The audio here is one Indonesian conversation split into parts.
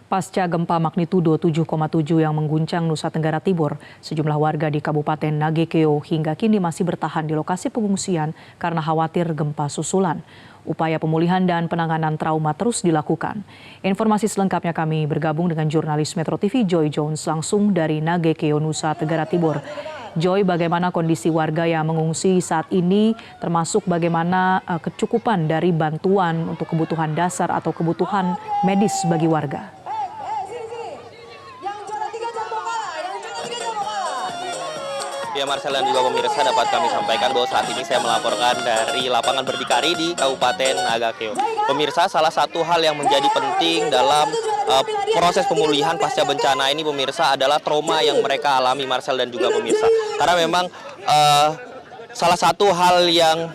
Pasca gempa magnitudo 7,7 yang mengguncang Nusa Tenggara Timur, sejumlah warga di Kabupaten Nagekeo hingga kini masih bertahan di lokasi pengungsian karena khawatir gempa susulan. Upaya pemulihan dan penanganan trauma terus dilakukan. Informasi selengkapnya kami bergabung dengan jurnalis Metro TV Joy Jones langsung dari Nagekeo, Nusa Tenggara Timur. Joy, bagaimana kondisi warga yang mengungsi saat ini, termasuk bagaimana kecukupan dari bantuan untuk kebutuhan dasar atau kebutuhan medis bagi warga? Ya, Marcel dan juga pemirsa, dapat kami sampaikan bahwa saat ini saya melaporkan dari lapangan berdikari di Kabupaten Nagekeo. Pemirsa, salah satu hal yang menjadi penting dalam proses pemulihan pasca bencana ini, pemirsa, adalah trauma yang mereka alami, Marcel dan juga pemirsa. Karena memang salah satu hal yang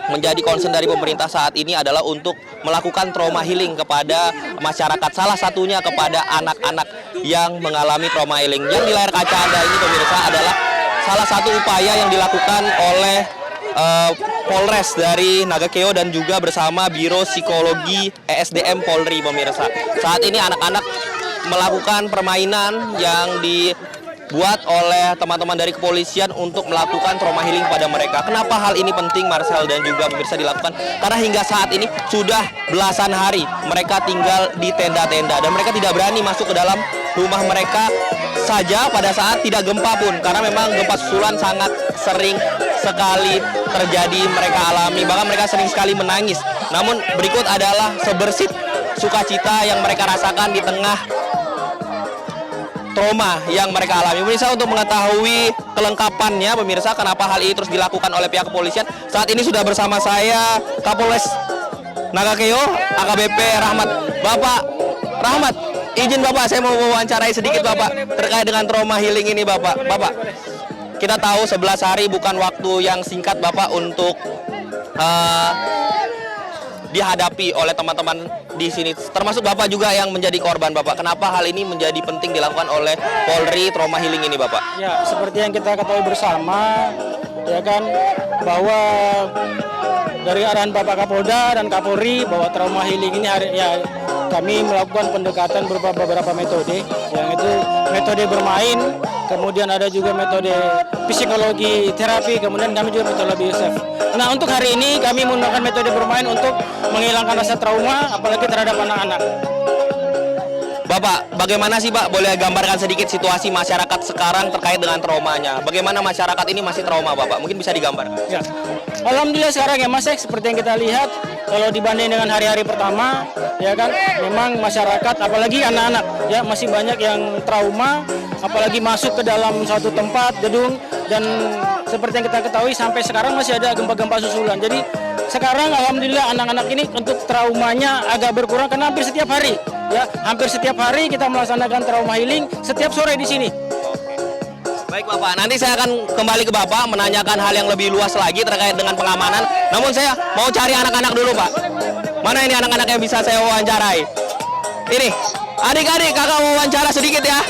menjadi concern dari pemerintah saat ini adalah untuk melakukan trauma healing kepada masyarakat. Salah satunya kepada anak-anak yang mengalami trauma healing. Yang di layar kaca Anda ini, pemirsa, adalah salah satu upaya yang dilakukan oleh Polres dari Nagekeo dan juga bersama Biro Psikologi ESDM Polri, pemirsa. Saat ini anak-anak melakukan permainan yang dibuat oleh teman-teman dari kepolisian untuk melakukan trauma healing pada mereka. Kenapa hal ini penting, Marcel dan juga pemirsa, dilakukan? Karena hingga saat ini sudah belasan hari mereka tinggal di tenda-tenda dan mereka tidak berani masuk ke dalam rumah mereka saja pada saat tidak gempa pun, karena memang gempa susulan sangat sering sekali terjadi mereka alami, bahkan mereka sering sekali menangis. Namun berikut adalah sebersit sukacita yang mereka rasakan di tengah trauma yang mereka alami. Pemirsa, untuk mengetahui kelengkapannya, pemirsa, kenapa hal ini terus dilakukan oleh pihak kepolisian, saat ini sudah bersama saya Kapolres Nagekeo AKBP Rahmat. Bapak Rahmat, izin Bapak, saya mau wawancarai sedikit Bapak terkait dengan trauma healing ini, Bapak. Bapak, kita tahu 11 hari bukan waktu yang singkat Bapak untuk dihadapi oleh teman-teman di sini, termasuk Bapak juga yang menjadi korban, Bapak. Kenapa hal ini menjadi penting dilakukan oleh Polri trauma healing ini, Bapak? Ya, seperti yang kita ketahui bersama, ya kan, bahwa dari arahan Bapak Kapolda dan Kapolri bahwa trauma healing ini kami melakukan pendekatan berupa beberapa metode, yang itu metode bermain, kemudian ada juga metode psikologi terapi, kemudian kami juga metode BSF. Nah, untuk hari ini kami menggunakan metode bermain untuk menghilangkan rasa trauma, apalagi terhadap anak-anak. Bapak, bagaimana sih Pak? Boleh gambarkan sedikit situasi masyarakat sekarang terkait dengan traumanya. Bagaimana masyarakat ini masih trauma, Bapak? Mungkin bisa digambarkan. Ya, alhamdulillah sekarang ya Mas, seperti yang kita lihat, kalau dibanding dengan hari-hari pertama, ya kan, memang masyarakat, apalagi anak-anak, ya masih banyak yang trauma, apalagi masuk ke dalam suatu tempat, gedung, dan seperti yang kita ketahui sampai sekarang masih ada gempa-gempa susulan. Jadi sekarang alhamdulillah anak-anak ini untuk traumanya agak berkurang karena hampir setiap hari, ya hampir setiap hari kita melaksanakan trauma healing setiap sore di sini. Baik Bapak, nanti saya akan kembali ke Bapak menanyakan hal yang lebih luas lagi terkait dengan pengamanan. Namun saya mau cari anak-anak dulu, Pak. Mana ini anak-anak yang bisa saya wawancarai? Ini, adik-adik, kakak mau wawancara sedikit ya.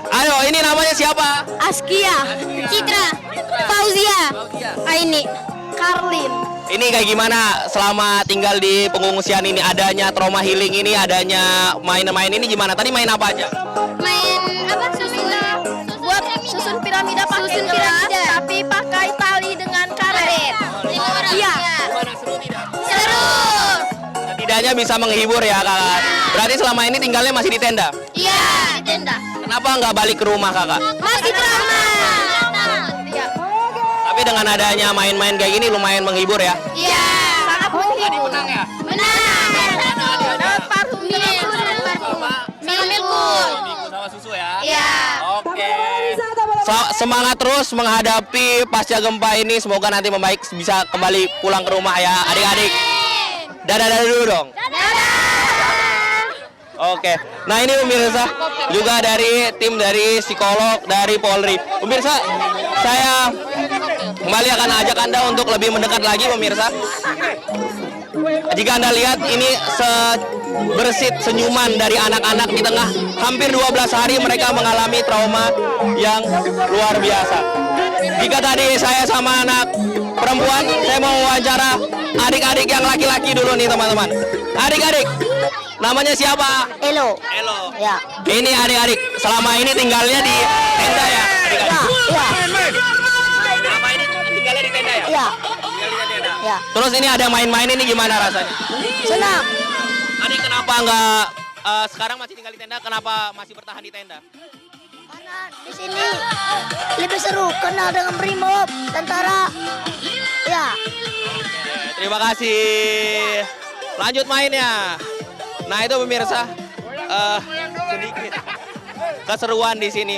Ayo, ini namanya siapa? Askia, Citra, Fauzia, Aini, Karlin. Ini kayak gimana selama tinggal di pengungsian ini, adanya trauma healing ini, adanya main-main ini gimana? Tadi main apa aja? Main apa? Buat susun piramida pakai gelas, tapi pakai tali dengan karet. Iya. Seru. Setidaknya bisa menghibur ya kakak. Berarti selama ini tinggalnya masih di tenda? Iya, di tenda. Kenapa nggak balik ke rumah kakak? Masih trauma. Iya. Tapi dengan adanya main-main kayak gini lumayan menghibur ya? Iya. Sangat menghibur. Menang ya? Menang. Dapat parfum milku. Sama susu ya? Iya. Oke. Semangat terus menghadapi pasca gempa ini. Semoga nanti membaik, bisa kembali pulang ke rumah ya adik-adik. Dadah dulu dong. Oke, nah ini pemirsa juga dari tim dari psikolog dari Polri. Pemirsa, saya kembali akan ajak Anda untuk lebih mendekat lagi pemirsa. Jika Anda lihat ini sebersit senyuman dari anak-anak di tengah hampir 12 hari mereka mengalami trauma yang luar biasa. Jika tadi saya sama anak perempuan, saya mau wawancara adik-adik yang laki-laki dulu nih teman-teman. Adik-adik, Namanya siapa? Elo. Elo. Ya. Ini adik-adik, selama ini tinggalnya di tenda ya? Adik-adik. Ya. Selama ini tinggalnya di tenda ya? Ya. Tinggal di tenda. Ya. Terus ini ada main-main ini gimana rasanya? Senang. Adik kenapa nggak sekarang masih tinggal di tenda? Kenapa masih bertahan di tenda? Karena di sini lebih seru, kenal dengan brimob, tentara. Ya. Terima kasih. Lanjut mainnya. Nah itu pemirsa, sedikit keseruan di sini.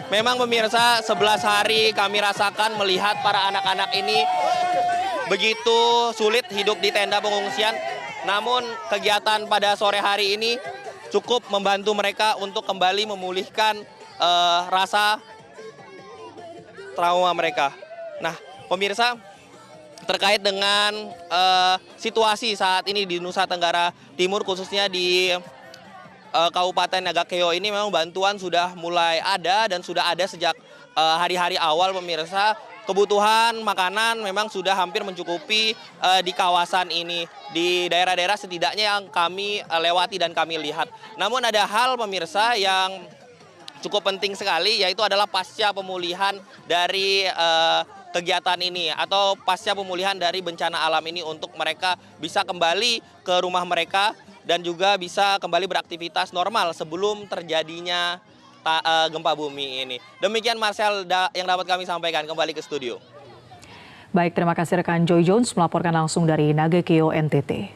Memang pemirsa 11 hari kami rasakan melihat para anak-anak ini begitu sulit hidup di tenda pengungsian. Namun kegiatan pada sore hari ini cukup membantu mereka untuk kembali memulihkan rasa trauma mereka. Nah pemirsa, terkait dengan situasi saat ini di Nusa Tenggara Timur, khususnya di Kabupaten Nagakeo ini, memang bantuan sudah mulai ada dan sudah ada sejak hari-hari awal pemirsa. Kebutuhan makanan memang sudah hampir mencukupi di kawasan ini, di daerah-daerah setidaknya yang kami lewati dan kami lihat. Namun ada hal pemirsa yang cukup penting sekali, yaitu adalah pasca pemulihan dari kegiatan ini atau pasca pemulihan dari bencana alam ini, untuk mereka bisa kembali ke rumah mereka dan juga bisa kembali beraktivitas normal sebelum terjadinya gempa bumi ini. Demikian Marcel yang dapat kami sampaikan, kembali ke studio. Baik, terima kasih rekan Joy Jones melaporkan langsung dari Nagakeo, NTT.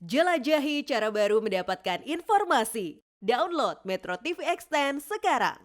Jelajahi cara baru mendapatkan informasi. Download Metro TV Extend sekarang.